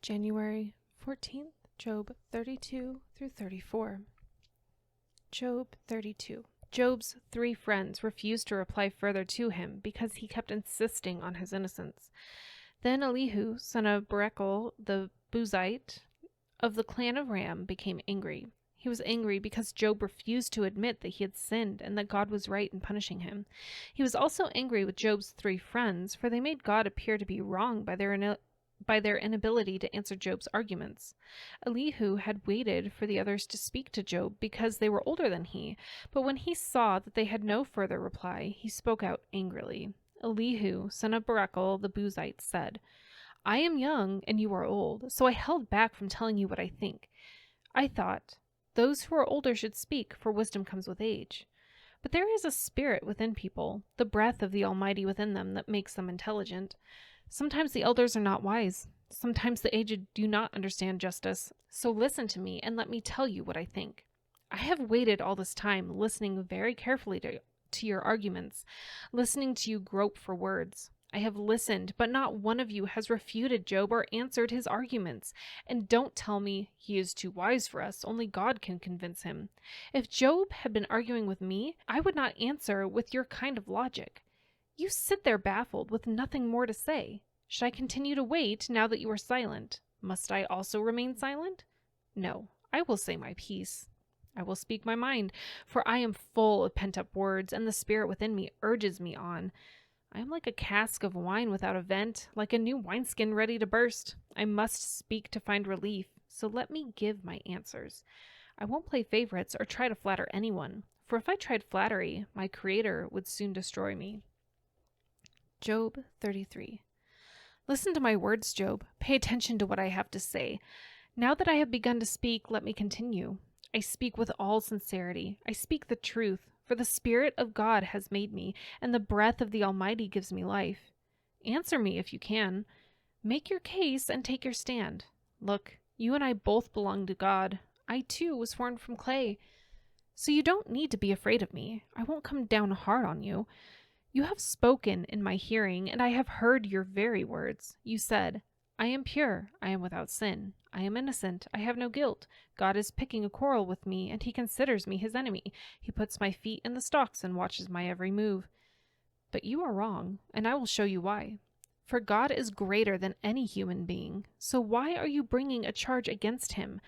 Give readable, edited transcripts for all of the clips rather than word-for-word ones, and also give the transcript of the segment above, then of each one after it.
January 14th, Job 32 through 34. Job 32. Job's 3 friends refused to reply further to him because he kept insisting on his innocence. Then Elihu, son of Berechel the Buzite of the clan of Ram, became angry. He was angry because Job refused to admit that he had sinned and that God was right in punishing him. He was also angry with Job's 3 friends, for they made God appear to be wrong by their inability to answer Job's arguments. Elihu had waited for the others to speak to Job because they were older than he, but when he saw that they had no further reply, he spoke out angrily. Elihu, son of Berechel the Buzite, said, "I am young and you are old, so I held back from telling you what I think. I thought, those who are older should speak, for wisdom comes with age. But there is a spirit within people, the breath of the Almighty within them, that makes them intelligent. Sometimes the elders are not wise. Sometimes the aged do not understand justice. So listen to me and let me tell you what I think. I have waited all this time, listening very carefully to your arguments, listening to you grope for words. I have listened, but not one of you has refuted Job or answered his arguments. And don't tell me he is too wise for us. Only God can convince him. If Job had been arguing with me, I would not answer with your kind of logic. You sit there baffled with nothing more to say. Should I continue to wait now that you are silent? Must I also remain silent? No, I will say my piece. I will speak my mind, for I am full of pent-up words, and the spirit within me urges me on. I am like a cask of wine without a vent, like a new wineskin ready to burst. I must speak to find relief, so let me give my answers. I won't play favorites or try to flatter anyone, for if I tried flattery, my Creator would soon destroy me. Job 33. Listen to my words, Job. Pay attention to what I have to say. Now that I have begun to speak, let me continue. I speak with all sincerity. I speak the truth, for the Spirit of God has made me, and the breath of the Almighty gives me life. Answer me if you can. Make your case and take your stand. Look, you and I both belong to God. I, too, was formed from clay. So you don't need to be afraid of me. I won't come down hard on you. You have spoken in my hearing, and I have heard your very words. You said, I am pure, I am without sin. I am innocent, I have no guilt. God is picking a quarrel with me, and he considers me his enemy. He puts my feet in the stocks and watches my every move. But you are wrong, and I will show you why. For God is greater than any human being. So why are you bringing a charge against him?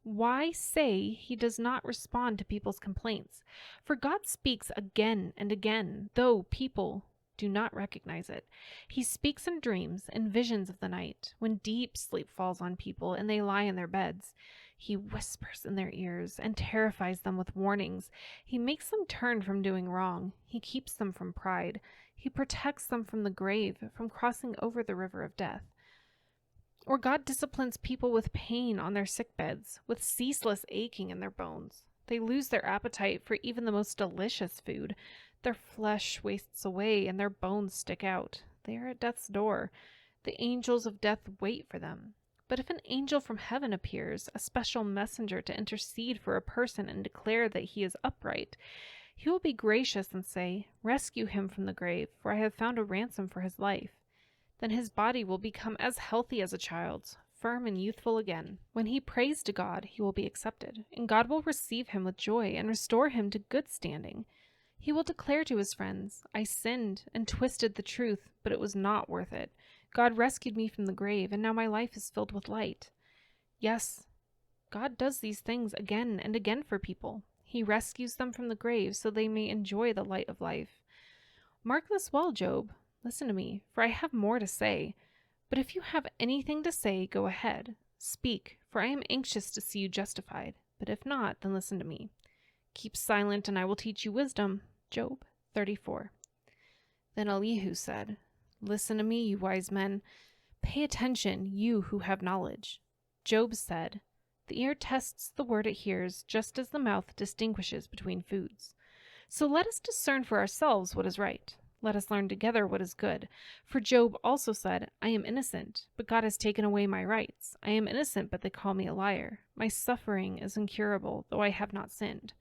Why say he does not respond to people's complaints? For God speaks again and again, though people do not recognize it. He speaks in dreams and visions of the night, when deep sleep falls on people and they lie in their beds. He whispers in their ears and terrifies them with warnings. He makes them turn from doing wrong. He keeps them from pride. He protects them from the grave, from crossing over the river of death. Or God disciplines people with pain on their sick beds, with ceaseless aching in their bones. They lose their appetite for even the most delicious food. Their flesh wastes away and their bones stick out. They are at death's door. The angels of death wait for them. But if an angel from heaven appears, a special messenger to intercede for a person and declare that he is upright, he will be gracious and say, "Rescue him from the grave, for I have found a ransom for his life." Then his body will become as healthy as a child's, firm and youthful again. When he prays to God, he will be accepted, and God will receive him with joy and restore him to good standing. He will declare to his friends, "I sinned and twisted the truth, but it was not worth it. God rescued me from the grave, and now my life is filled with light." Yes, God does these things again and again for people. He rescues them from the grave so they may enjoy the light of life. Mark this well, Job. Listen to me, for I have more to say. But if you have anything to say, go ahead. Speak, for I am anxious to see you justified. But if not, then listen to me. Keep silent, and I will teach you wisdom. Job 34. Then Elihu said, Listen to me, you wise men. Pay attention, you who have knowledge. Job said, The ear tests the word it hears, just as the mouth distinguishes between foods. So let us discern for ourselves what is right. Let us learn together what is good. For Job also said, I am innocent, but God has taken away my rights. I am innocent, but they call me a liar. My suffering is incurable, though I have not sinned.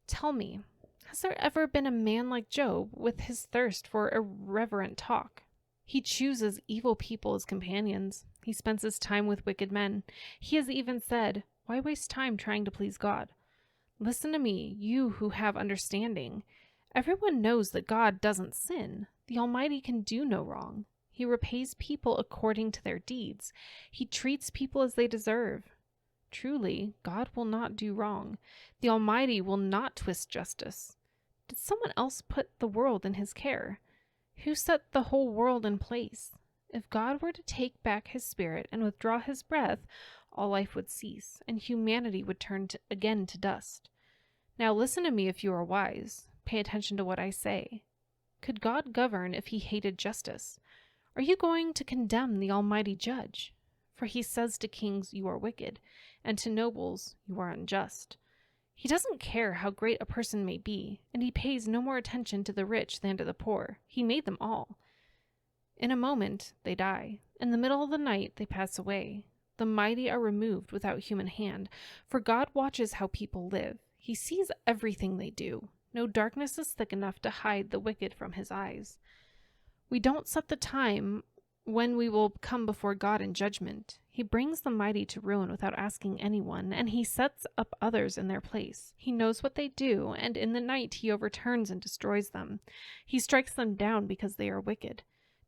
Tell me, has there ever been a man like Job with his thirst for irreverent talk? He chooses evil people as companions. He spends his time with wicked men. He has even said, "Why waste time trying to please God?" Listen to me, you who have understanding. Everyone knows that God doesn't sin. The Almighty can do no wrong. He repays people according to their deeds. He treats people as they deserve. Truly, God will not do wrong. The Almighty will not twist justice. Did someone else put the world in his care? Who set the whole world in place? If God were to take back his spirit and withdraw his breath, all life would cease, and humanity would turn again to dust. Now listen to me if you are wise. Pay attention to what I say. Could God govern if he hated justice? Are you going to condemn the Almighty Judge? For he says to kings, "You are wicked," and to nobles, "You are unjust." He doesn't care how great a person may be, and he pays no more attention to the rich than to the poor. He made them all. In a moment, they die. In the middle of the night, they pass away. The mighty are removed without human hand, for God watches how people live. He sees everything they do. No darkness is thick enough to hide the wicked from his eyes. We don't set the time when we will come before God in judgment. He brings the mighty to ruin without asking anyone, and he sets up others in their place. He knows what they do, and in the night he overturns and destroys them. He strikes them down because they are wicked,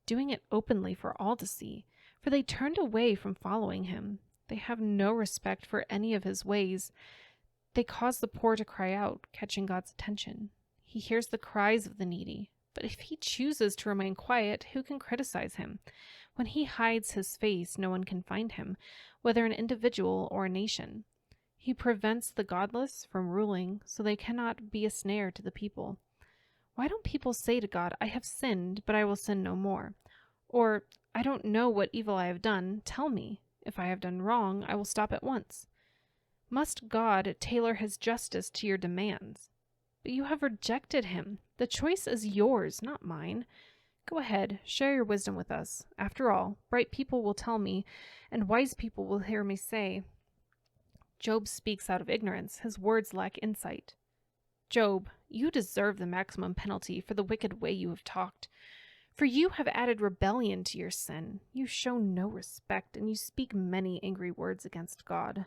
doing it openly for all to see, for they turned away from following him. They have no respect for any of his ways. They cause the poor to cry out, catching God's attention. He hears the cries of the needy. But if he chooses to remain quiet, who can criticize him? When he hides his face, no one can find him, whether an individual or a nation. He prevents the godless from ruling, so they cannot be a snare to the people. Why don't people say to God, "I have sinned, but I will sin no more"? Or, "I don't know what evil I have done. Tell me. If I have done wrong, I will stop at once." Must God tailor his justice to your demands? But you have rejected him. The choice is yours, not mine. Go ahead, share your wisdom with us. After all, bright people will tell me, and wise people will hear me say, "Job speaks out of ignorance. His words lack insight." Job, you deserve the maximum penalty for the wicked way you have talked. For you have added rebellion to your sin. You show no respect, and you speak many angry words against God.